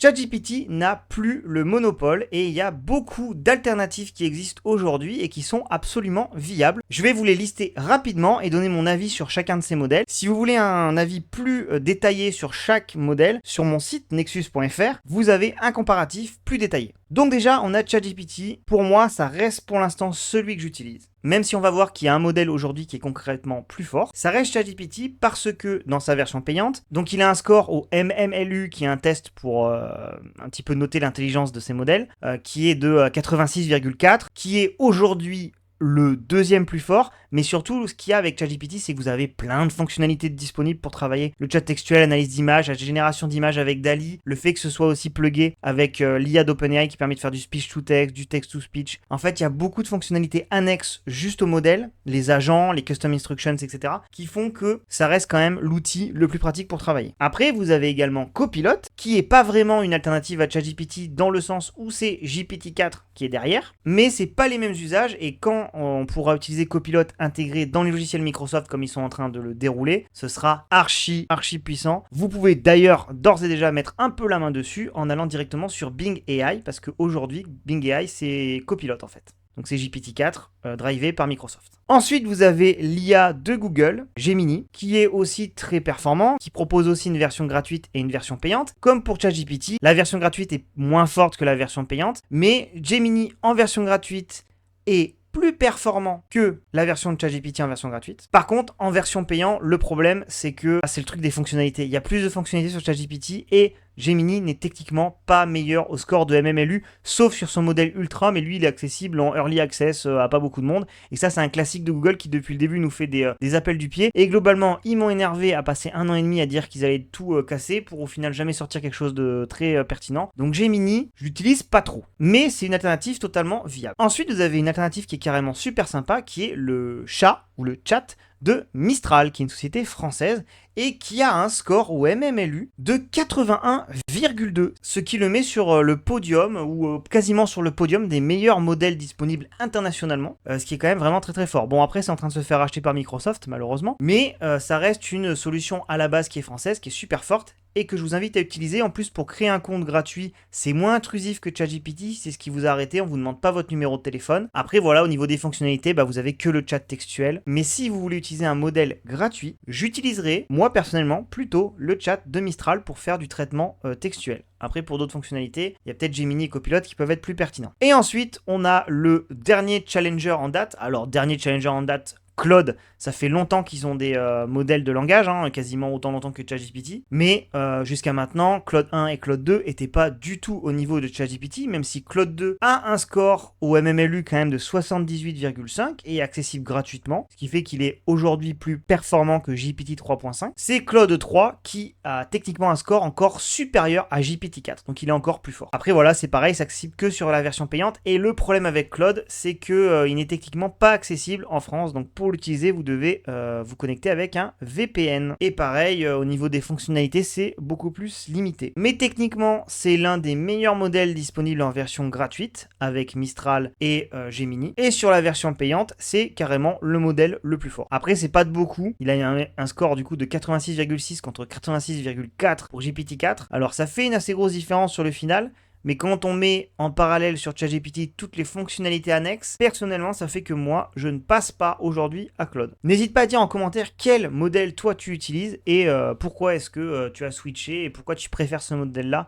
ChatGPT n'a plus le monopole et il y a beaucoup d'alternatives qui existent aujourd'hui et qui sont absolument viables. Je vais vous les lister rapidement et donner mon avis sur chacun de ces modèles. Si vous voulez un avis plus détaillé sur chaque modèle, sur mon site nexus.fr, vous avez un comparatif plus détaillé. Donc déjà, on a ChatGPT. Pour moi, ça reste pour l'instant celui que j'utilise. Même si on va voir qu'il y a un modèle aujourd'hui qui est concrètement plus fort, ça reste ChatGPT parce que dans sa version payante, donc il a un score au MMLU qui est un test pour un petit peu noter l'intelligence de ces modèles, qui est de 86,4, qui est aujourd'hui le deuxième plus fort, mais surtout ce qu'il y a avec ChatGPT, c'est que vous avez plein de fonctionnalités disponibles pour travailler. Le chat textuel, analyse d'images, la génération d'images avec DALL-E, le fait que ce soit aussi plugué avec l'IA d'OpenAI qui permet de faire du speech to text, du text to speech. En fait, il y a beaucoup de fonctionnalités annexes juste au modèle, les agents, les custom instructions, etc., qui font que ça reste quand même l'outil le plus pratique pour travailler. Après, vous avez également Copilot, qui est pas vraiment une alternative à ChatGPT dans le sens où c'est GPT-4 qui est derrière, mais c'est pas les mêmes usages et quand on pourra utiliser Copilot intégré dans les logiciels Microsoft comme ils sont en train de le dérouler, ce sera archi puissant. Vous pouvez d'ailleurs d'ores et déjà mettre un peu la main dessus en allant directement sur Bing AI parce qu'aujourd'hui Bing AI c'est Copilot en fait. Donc c'est GPT-4 drivé par Microsoft. Ensuite, vous avez l'IA de Google, Gemini, qui est aussi très performant, qui propose aussi une version gratuite et une version payante. Comme pour ChatGPT, la version gratuite est moins forte que la version payante, mais Gemini en version gratuite est plus performant que la version de ChatGPT en version gratuite. Par contre, en version payante, le problème, c'est que c'est le truc des fonctionnalités. Il y a plus de fonctionnalités sur ChatGPT et Gemini n'est techniquement pas meilleur au score de MMLU, sauf sur son modèle Ultra, mais lui, il est accessible en Early Access à pas beaucoup de monde. Et ça, c'est un classique de Google qui, depuis le début, nous fait des appels du pied. Et globalement, ils m'ont énervé à passer 1 an et demi à dire qu'ils allaient tout casser pour au final jamais sortir quelque chose de très pertinent. Donc Gemini, je l'utilise pas trop. Mais c'est une alternative totalement viable. Ensuite, vous avez une alternative qui est carrément super sympa, qui est le chat ou le chat de Mistral, qui est une société française et qui a un score au MMLU de 81,2, ce qui le met sur le podium ou quasiment sur le podium des meilleurs modèles disponibles internationalement, ce qui est quand même vraiment très très fort. Bon, après c'est en train de se faire acheter par Microsoft malheureusement, mais ça reste une solution à la base qui est française, qui est super forte et que je vous invite à utiliser. En plus, pour créer un compte gratuit, c'est moins intrusif que ChatGPT, c'est ce qui vous a arrêté, on vous demande pas votre numéro de téléphone. Après voilà, au niveau des fonctionnalités, vous avez que le chat textuel, mais si vous voulez utiliser un modèle gratuit, j'utiliserai, moi personnellement, plutôt le chat de Mistral pour faire du traitement textuel. Après, pour d'autres fonctionnalités, il y a peut-être Gemini et Copilot qui peuvent être plus pertinents. Et ensuite, on a le dernier challenger en date. Alors, dernier challenger en date, Claude, ça fait longtemps qu'ils ont des modèles de langage, quasiment autant longtemps que ChatGPT, mais jusqu'à maintenant, Claude 1 et Claude 2 n'étaient pas du tout au niveau de ChatGPT, même si Claude 2 a un score au MMLU quand même de 78,5 et est accessible gratuitement, ce qui fait qu'il est aujourd'hui plus performant que GPT 3.5. C'est Claude 3 qui a techniquement un score encore supérieur à GPT 4, donc il est encore plus fort. Après voilà, c'est pareil, c'est accessible que sur la version payante, et le problème avec Claude, c'est que il n'est techniquement pas accessible en France, donc pour l'utiliser, vous devez vous connecter avec un VPN. Et pareil, au niveau des fonctionnalités, c'est beaucoup plus limité. Mais techniquement, c'est l'un des meilleurs modèles disponibles en version gratuite, avec Mistral et Gemini. Et sur la version payante, c'est carrément le modèle le plus fort. Après, c'est pas de beaucoup. Il a un score du coup de 86,6 contre 86,4 pour GPT-4. Alors ça fait une assez grosse différence sur le final. Mais quand on met en parallèle sur ChatGPT toutes les fonctionnalités annexes, personnellement, ça fait que moi, je ne passe pas aujourd'hui à Claude. N'hésite pas à dire en commentaire quel modèle toi tu utilises et pourquoi est-ce que tu as switché et pourquoi tu préfères ce modèle-là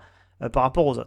par rapport aux autres.